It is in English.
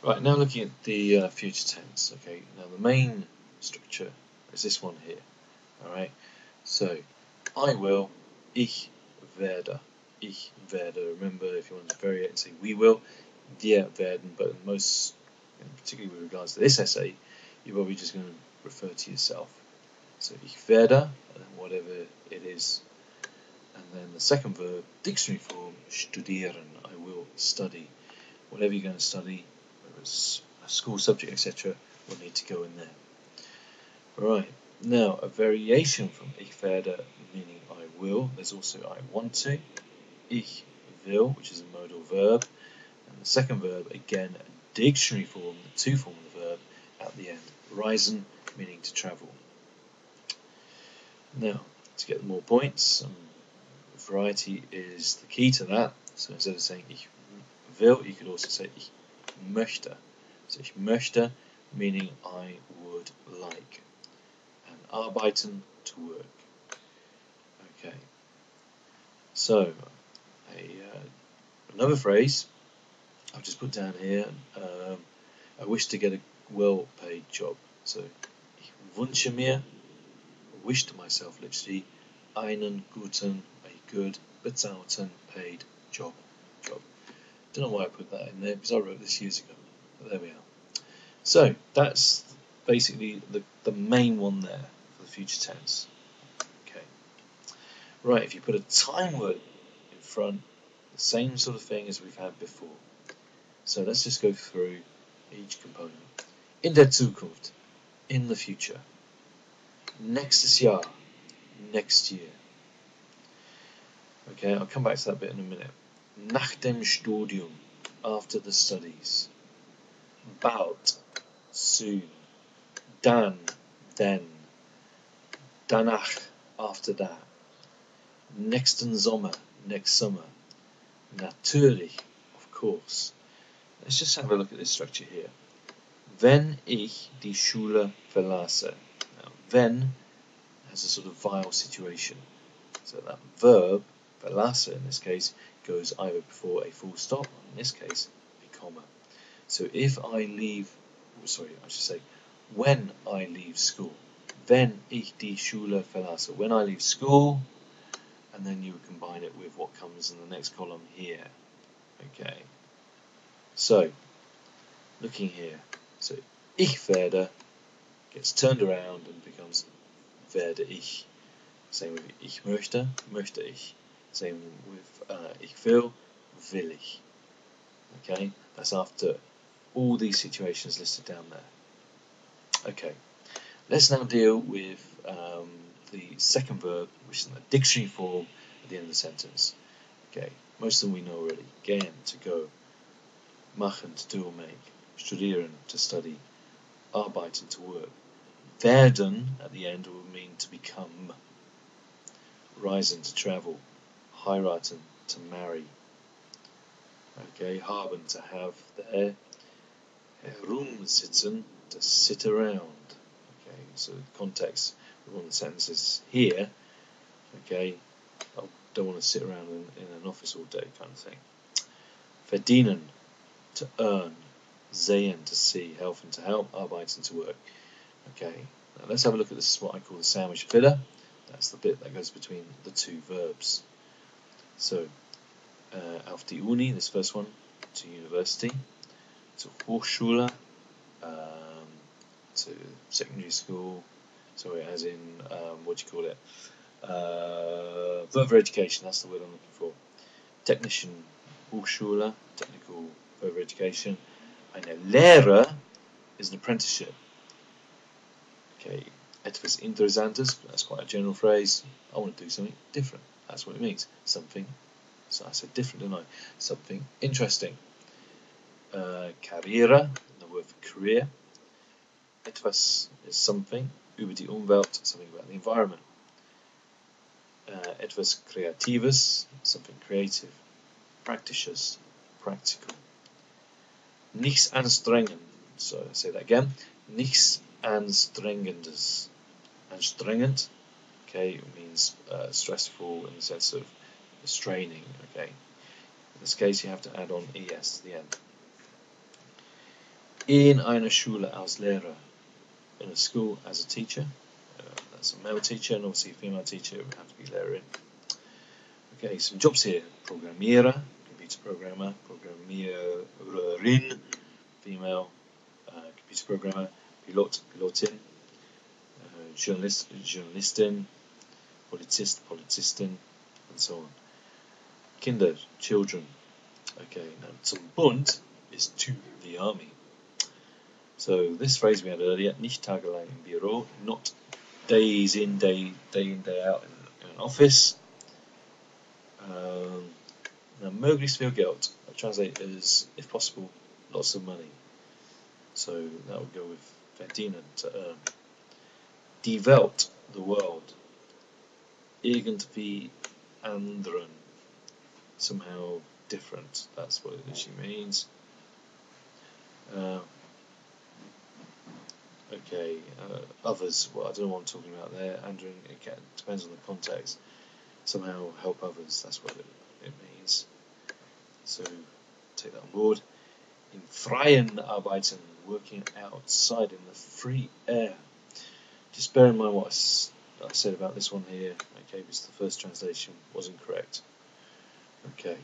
Right, now looking at the future tense. Okay, now the main structure is this one here. Alright, so I will, ich werde. Ich werde. Remember, if you want to vary it and say we will, wir werden, but most, particularly with regards to this essay, you're probably just going to refer to yourself. So ich werde, whatever it is. And then the second verb, dictionary form, studieren. I will study. Whatever you're going to study, whether it's a school subject, etc., will need to go in there. Right, now a variation from ich werde, meaning I will. There's also I want to. Ich will, which is a modal verb. And the second verb, again, a dictionary form, the to form of the verb at the end. Reisen, meaning to travel. Now, to get more points, variety is the key to that. So instead of saying ich will, you could also say ich möchte. So ich möchte, meaning I would like. And arbeiten, to work. Okay. So, another phrase I've just put down here. I wish to get a well-paid job. So, ich wünsche mir, wish to myself literally, einen guten, a good, bezahlten, paid job. Don't know why I put that in there because I wrote this years ago. But there we are. So that's basically the main one there for the future tense. Okay. Right, if you put a time word in front, the same sort of thing as we've had before. So let's just go through each component. In der Zukunft, in the future. Nächstes Jahr, next year. Okay, I'll come back to that bit in a minute. Nach dem Studium, after the studies. Bald, soon. Dann, then. Danach, after that. Nächsten Sommer, next summer. Natürlich, of course. Let's just have a look at this structure here. Wenn ich die Schule verlasse. Now, wenn has a sort of vowel situation. So that verb, verlasse in this case, goes either before a full stop, or in this case, a comma. So if I leave, when I leave school. Wenn ich die Schule verlasse. When I leave school, and then you would combine it with what comes in the next column here. Okay. So, looking here. So, ich werde gets turned around and becomes werde ich. Same with ich möchte, möchte ich. Same with ich will, will ich. Okay, that's after all these situations listed down there. Okay, let's now deal with the second verb, which is in the dictionary form at the end of the sentence. Okay, most of them we know already. Gehen, to go. Machen, to do or make. Studieren, to study. Arbeiten, to work. Werden, at the end, will mean to become. Reisen, to travel. Heiraten, to marry. Okay, haben, to have there. Herumsitzen, to sit around. Okay, so the context of one of the sentences here. Okay, I don't want to sit around in an office all day, kind of thing. Verdienen, to earn. Sehen, to see. Helfen, to help. Arbeiten, to work. Okay, now let's have a look at this, what I call the sandwich filler. That's the bit that goes between the two verbs. So, auf die Uni, this first one, to university, to Hochschule, to secondary school, so as in, further education, that's the word I'm looking for. Technician, Hochschule, technical further education. Eine Lehre is an apprenticeship. Okay, etwas Interessantes, that's quite a general phrase. I want to do something different. That's what it means. Something, so I said different, didn't I? Something interesting. Karriere, the word for career. Etwas is something. Über die Umwelt, something about the environment. Etwas Kreatives, something creative. Praktisches, practical. Nichts anstrengend, so I say that again. Nichts anstrengendes. Anstrengend, okay, it means stressful in the sense of straining, okay. In this case, you have to add on es to the end. In einer Schule als Lehrer. In a school as a teacher. That's a male teacher, and obviously a female teacher would have to be Lehrerin. Okay, some jobs here. Programmierer, computer programmer. Programmiererin, female computer programmer. Pilot, pilotin. Journalist, journalistin. Polizist, politistin, and so on. Kinder, children. Okay, now zum Bund is to the army. So this phrase we had earlier, nicht tagelang im Büro, not days in, day in, day out in an office. Now möglichst viel Geld, I translate as, if possible, lots of money. So that would go with verdienen, to earn. Die Welt, the world. Irgendwie anderen, somehow different. That's what it actually means. Okay, others. Well, I don't know what I'm talking about there. Anderen, it depends on the context. Somehow help others. That's what it means. So take that on board. In freien arbeiten, working outside in the free air. Just bear in mind what I said about this one here. Okay, because the first translation wasn't correct. Okay.